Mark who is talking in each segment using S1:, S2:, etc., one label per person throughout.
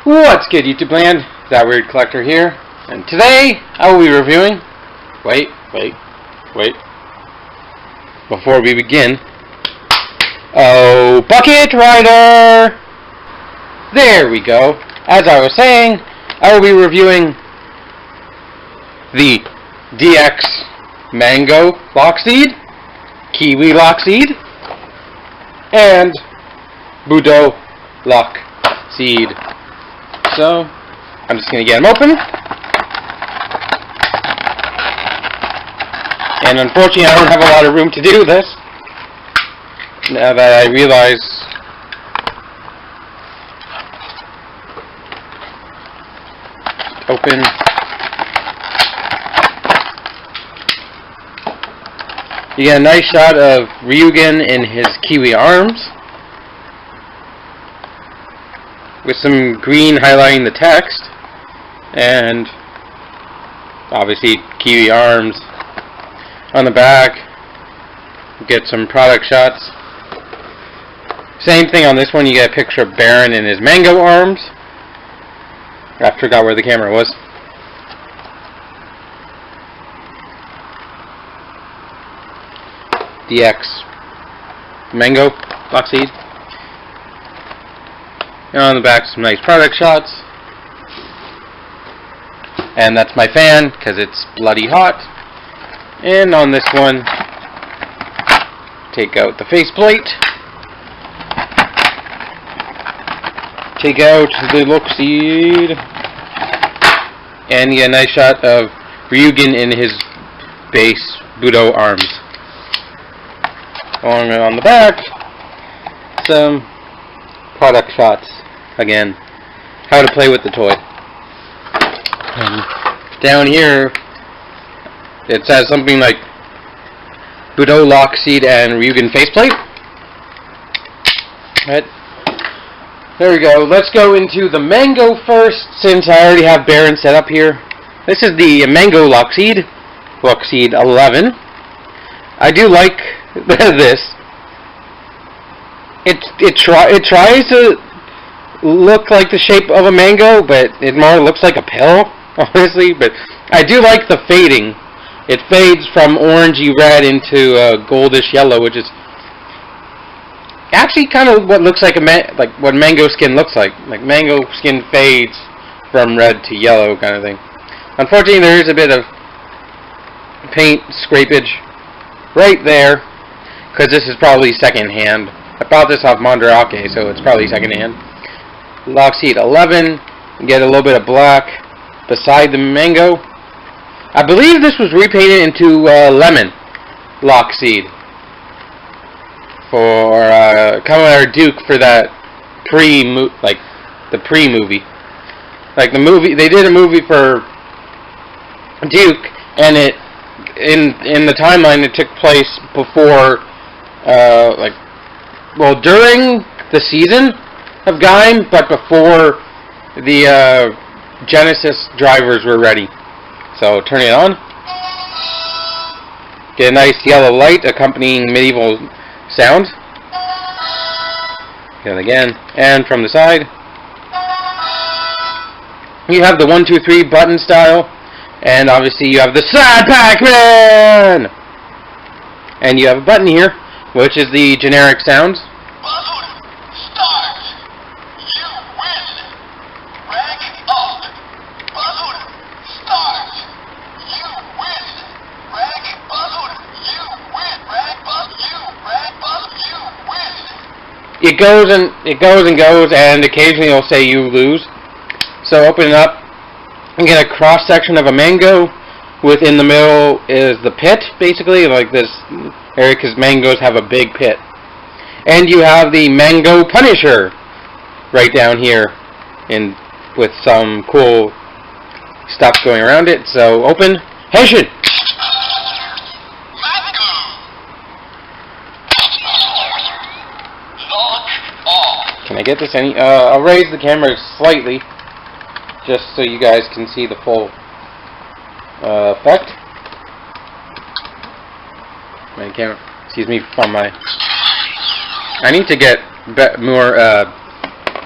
S1: What's good, YouTube land? That Weird Collector here, and today I will be reviewing. Wait. Before we begin, oh, Bucket Rider! There we go. As I was saying, I will be reviewing the DX Mango Lockseed, Kiwi Lockseed, and Budou Lockseed. So, I'm just going to get them open. And unfortunately, I don't have a lot of room to do this. Now that I realize open. You get a nice shot of Ryugen in his Kiwi arms, with some green highlighting the text, and obviously Kiwi arms on the back. Get some product shots. Same thing on this one, you get a picture of Baron in his mango arms. I forgot where the camera was. DX Mango Lockseed. And on the back, some nice product shots. And that's my fan, because it's bloody hot. And on this one, take out the faceplate. Take out the Lockseed. And you get a nice shot of Ryugen in his base Budou arms. On the back, some product shots. Again, how to play with the toy. Down here, it says something like Budou Lockseed and Ryugen faceplate. Right. There we go. Let's go into the Mango first, since I already have Baron set up here. This is the Mango Lockseed 11. I do like this. It tries to look like the shape of a mango, but it more looks like a pill, honestly. But I do like the fading. It fades from orangey red into goldish yellow, which is actually kind of what looks like what mango skin looks like. Like mango skin fades from red to yellow, kind of thing. Unfortunately, there is a bit of paint scrapage right there, because this is probably secondhand. I bought this off Mondrake, so it's probably secondhand. Lockseed 11. Get a little bit of black beside the mango. I believe this was repainted into lemon Lockseed for Commodore Duke for that pre-movie. Like the movie, they did a movie for Duke, and it in the timeline it took place before during the season of Gaim, but before the Genesis drivers were ready. So turn it on. Get a nice yellow light accompanying medieval sound. Get it again. And from the side, you have the 1, 2, 3 button style, and obviously you have the Sad Pac-Man! And you have a button here, which is the generic sounds. It goes and goes, and occasionally it'll say you lose. So open it up and get a cross section of a mango, within the middle is the pit, basically, like this area, because mangoes have a big pit. And you have the Mango Punisher right down here, with some cool stuff going around it. So open, Hessian. Can I get this any? I'll raise the camera slightly, just so you guys can see the full effect. My camera, excuse me, from my. I need to get more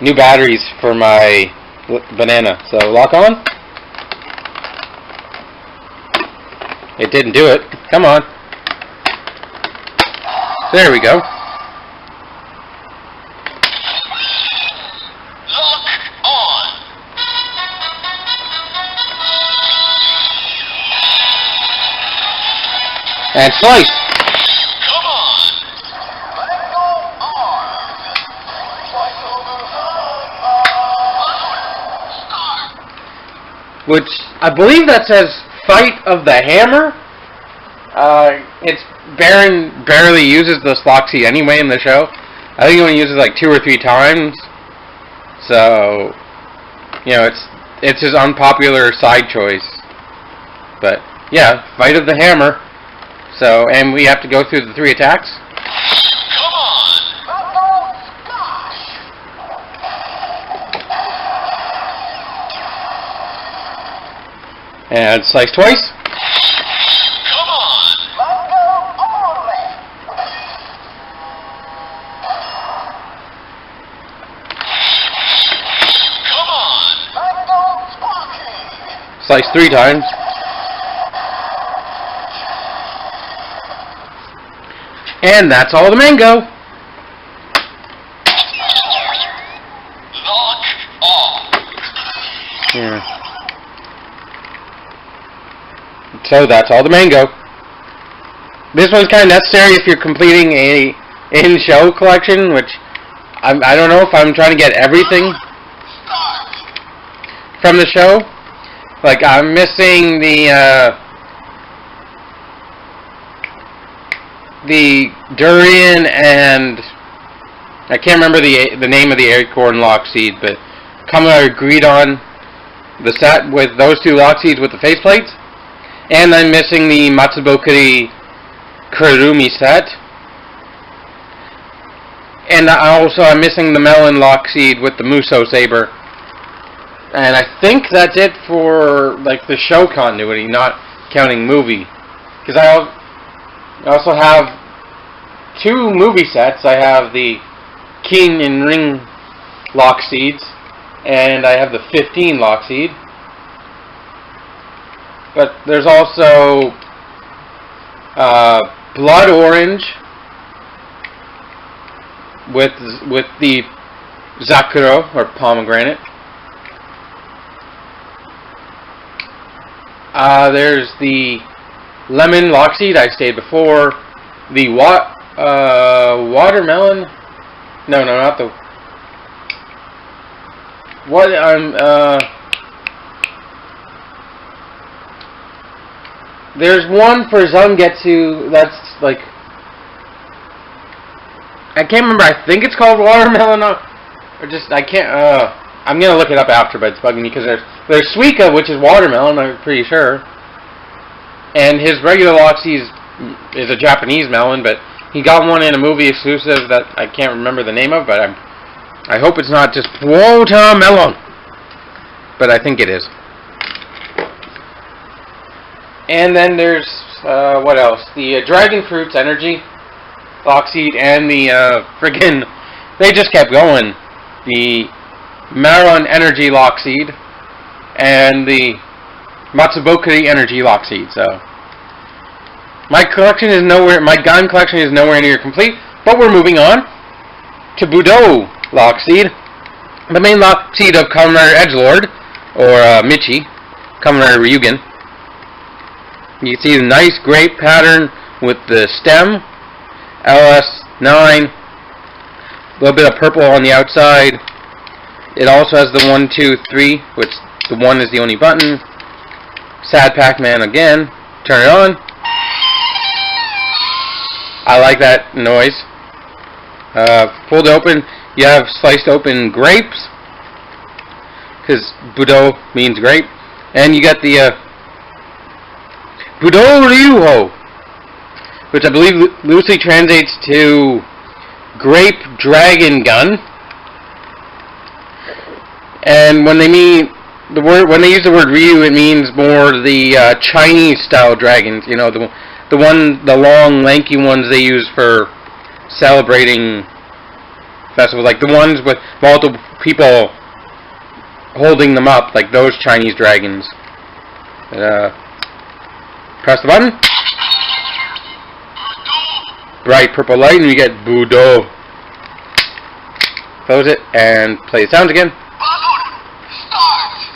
S1: new batteries for my banana. So lock on. It didn't do it. Come on. There we go. And slice.
S2: Come on.
S1: Which I believe that says "Fight of the Hammer." It's Baron barely uses this Lockseed anyway in the show. I think he only uses like 2 or 3 times. So, you know, it's his unpopular side choice. But yeah, Fight of the Hammer. So, and we have to go through the 3 attacks.
S2: Come on.
S1: And slice twice.
S2: Come on. Come on.
S1: Slice 3 times. And that's all the mango.
S2: Lock off.
S1: Yeah. So that's all the mango. This one's kind of necessary if you're completing a in-show collection, which I don't know if I'm trying to get everything from the show. Like I'm missing the durian and I can't remember the name of the acorn Lockseed, but Kamala agreed on the set with those 2 Lockseeds with the faceplates, and I'm missing the Matsubokuri Kurumi set, and I'm missing the melon Lockseed with the Muso saber, and I think that's it for like the show continuity, not counting movie, because I also have 2 movie sets. I have the King and Ring Lockseeds, and I have the 15 Lockseed. But there's also Blood Orange with the Zakuro or pomegranate. There's the Lemon Lockseed I stated before. The watermelon. No, not the. What there's one for Zangetsu that's like. I can't remember. I think it's called watermelon, or just I can't. I'm gonna look it up after, but it's bugging me because there's Suika, which is watermelon. I'm pretty sure. And his regular Lockseed is a Japanese melon, but he got one in a movie exclusive that I can't remember the name of, but I hope it's not just watermelon. But I think it is. And then there's, what else? The Dragon Fruits Energy Lockseed and the, they just kept going. The Maron Energy Lockseed and the Matsubokuri Energy Lockseed, so. My gun collection is nowhere near complete, but we're moving on to Budou Lockseed, the main Lockseed of Kamen Rider Edgelord, or Michi, Kamen Rider Ryugen. You can see the nice grape pattern with the stem, LS9, a little bit of purple on the outside. It also has the 1, 2, 3, which the 1 is the only button. Sad Pac-Man again. Turn it on. I like that noise. Pulled open, you have sliced open grapes, because Budou means grape, and you got the Budou Ryuho, which I believe loosely translates to grape dragon gun. And when they mean when they use the word Ryu, it means more the Chinese style dragons. You know, the long lanky ones they use for celebrating festivals, like the ones with multiple people holding them up, like those Chinese dragons. Press the button. Bright purple light, and you get Budou. Close it and play the sounds again.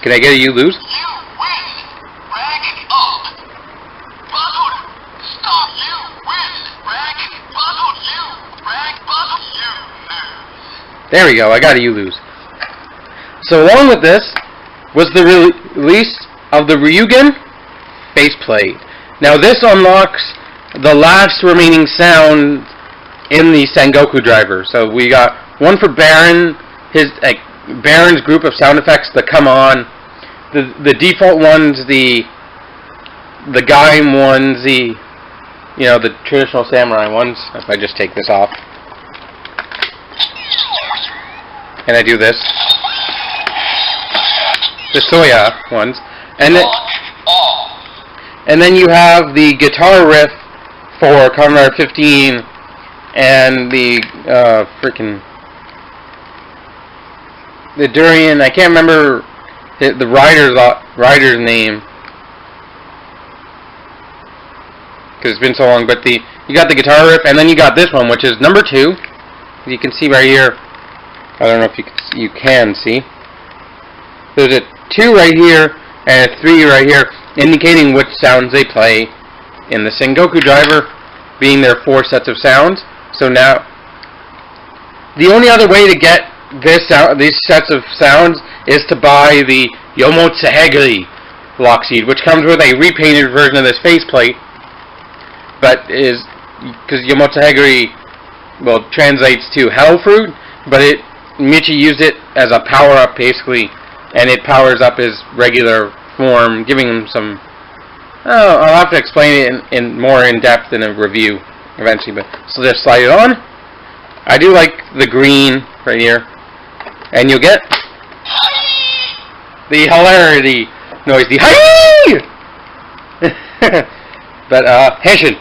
S1: Can I get a you lose?
S2: You win. Rag up. Budou. Stop. You win. Rag. Budou. You. Rag. Budou. You lose.
S1: There we go. I got a you lose. So along with this was the release of the Ryugen faceplate. Now this unlocks the last remaining sound in the Sengoku driver. So we got one for Baron, Baron's group of sound effects that come on. The default ones, the Gaim ones, the traditional samurai ones. If I just take this off, and I do this, the Soya ones, and then you have the guitar riff for Kamen Rider 15 and the the Durian. I can't remember the rider's name because it's been so long. But you got the guitar riff, and then you got this one, which is number 2. You can see right here. I don't know if you can see. There's a 2 right here and a 3 right here, indicating which sounds they play in the Sengoku driver, being their 4 sets of sounds. So now, the only other way to get these sets of sounds is to buy the Yomotsehegri Lockseed, which comes with a repainted version of this faceplate, but is because Yomotsehegri translates to hell fruit, but Michi used it as a power up basically, and it powers up his regular form, giving him some. I'll have to explain it in more in depth in a review eventually. But so just slide it on. I do like the green right here, and you'll get the hilarity noise, the hi. But Henshin.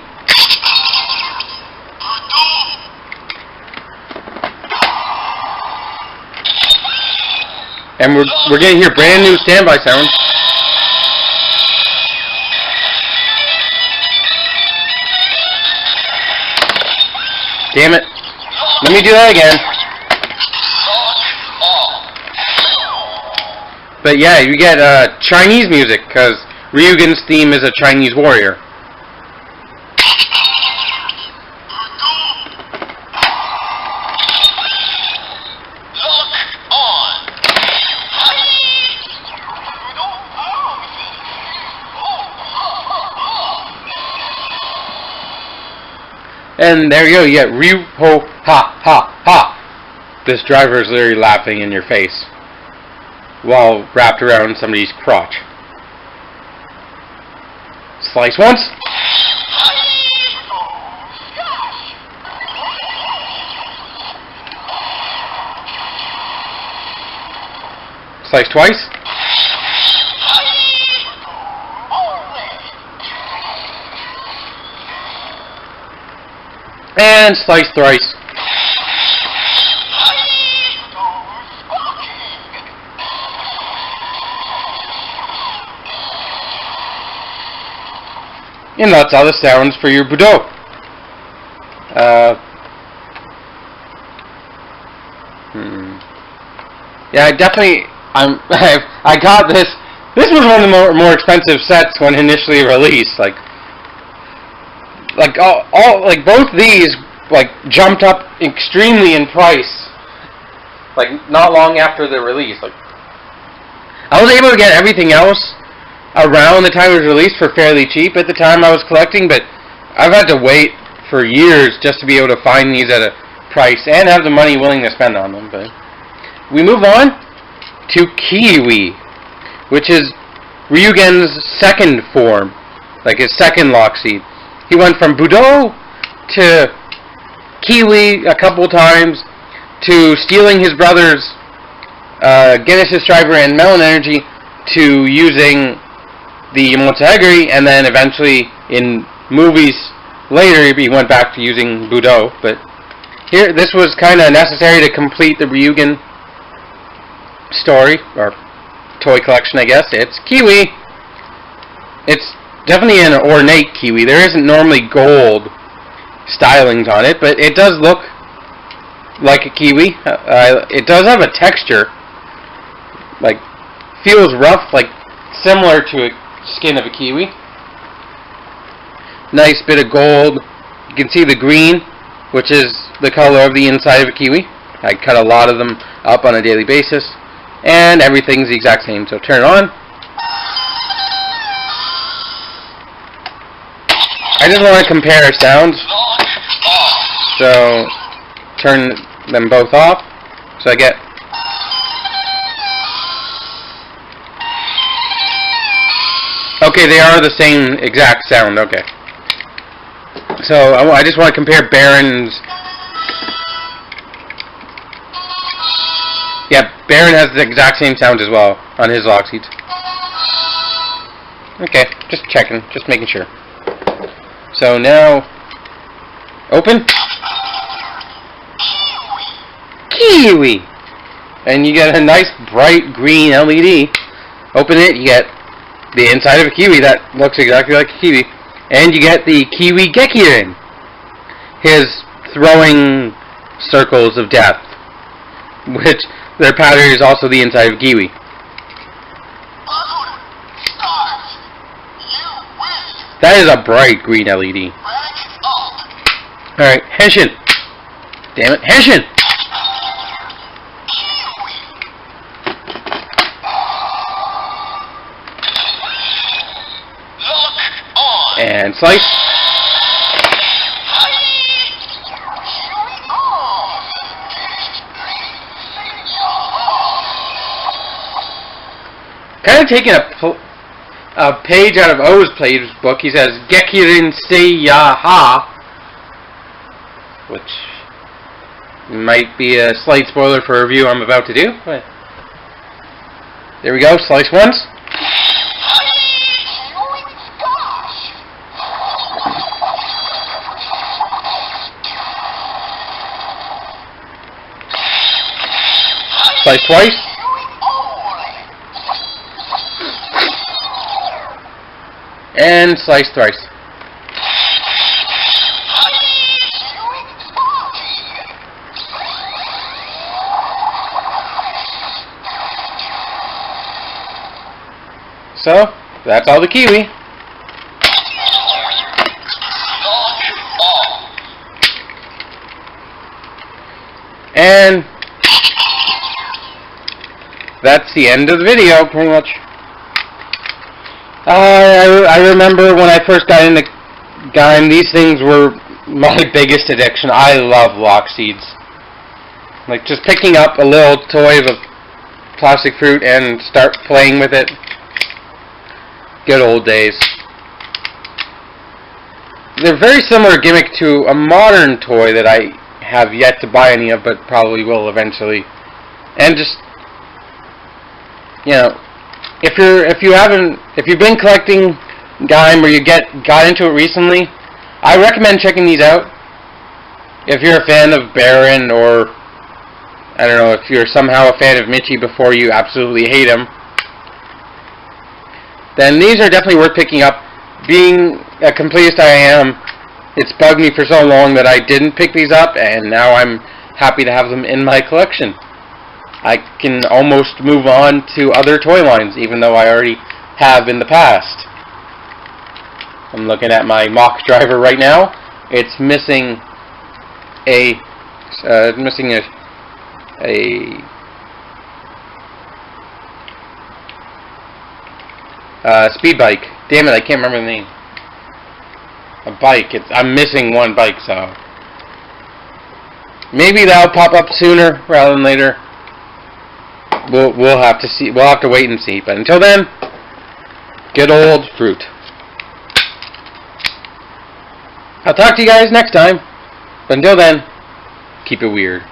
S1: And we're getting here brand new standby sounds. Damn it. Let me do that again. But yeah, you get Chinese music, because Ryugen's theme is a Chinese warrior. And there you go, you get Ryu Ho Ha Ha Ha. This driver is literally laughing in your face while wrapped around somebody's crotch. Slice once. Slice twice. And slice thrice. And that's all the sounds for your Budou. Yeah, I got this. This was one of the more expensive sets when initially released. Like both these jumped up extremely in price. Like not long after the release. Like I was able to get everything else around the time it was released for fairly cheap at the time I was collecting, but I've had to wait for years just to be able to find these at a price and have the money willing to spend on them. But we move on to Kiwi, which is Ryugen's second form, like his second Lockseed. He went from Budou to Kiwi a couple times to stealing his brother's Genesis driver and Melon Energy to using the Montagri, and then eventually in movies later he went back to using Budou. But here, this was kind of necessary to complete the Ryugen story, or toy collection, I guess. It's Kiwi. It's definitely an ornate Kiwi. There isn't normally gold stylings on it, but it does look like a Kiwi. It does have a texture, like, feels rough, like similar to a skin of a Kiwi. Nice bit of gold. You can see the green, which is the color of the inside of a Kiwi. I cut a lot of them up on a daily basis, and everything's the exact same. So turn it on. I just want to compare sounds, so turn them both off. So I get okay, they are the same exact sound. Okay. So I just want to compare Baron's. Yeah, Baron has the exact same sound as well on his Lockseeds. Okay, just checking, just making sure. So now, open. Kiwi! And you get a nice bright green LED. Open it, you get the inside of a Kiwi that looks exactly like a Kiwi. And you get the Kiwi Gekirin, his throwing circles of death, which their pattern is also the inside of Kiwi. That is a bright green LED. Alright, Henshin. Damn it, Henshin! And slice. Kind of taking a page out of O's playbook. He says, Gekirin Seiyaha, which might be a slight spoiler for a review I'm about to do. But there we go, slice once. Slice twice. And slice thrice. So, that's all the Kiwi. And that's the end of the video, pretty much. I remember when I first got into Gaim, these things were my biggest addiction. I love Lockseeds. Like, just picking up a little toy of a plastic fruit and start playing with it. Good old days. They're very similar gimmick to a modern toy that I have yet to buy any of, but probably will eventually. And just, you know, if you've been collecting Gaim or you got into it recently, I recommend checking these out. If you're a fan of Baron, or I don't know, if you're somehow a fan of Michi before you absolutely hate him, then these are definitely worth picking up. Being a completist I am, it's bugged me for so long that I didn't pick these up, and now I'm happy to have them in my collection. I can almost move on to other toy lines, even though I already have in the past. I'm looking at my mock driver right now. It's missing a speed bike. Damn it, I can't remember the name. A bike. I'm missing one bike, so maybe that'll pop up sooner rather than later. We'll have to see. We'll have to wait and see. But until then, good old fruit. I'll talk to you guys next time. But until then, keep it weird.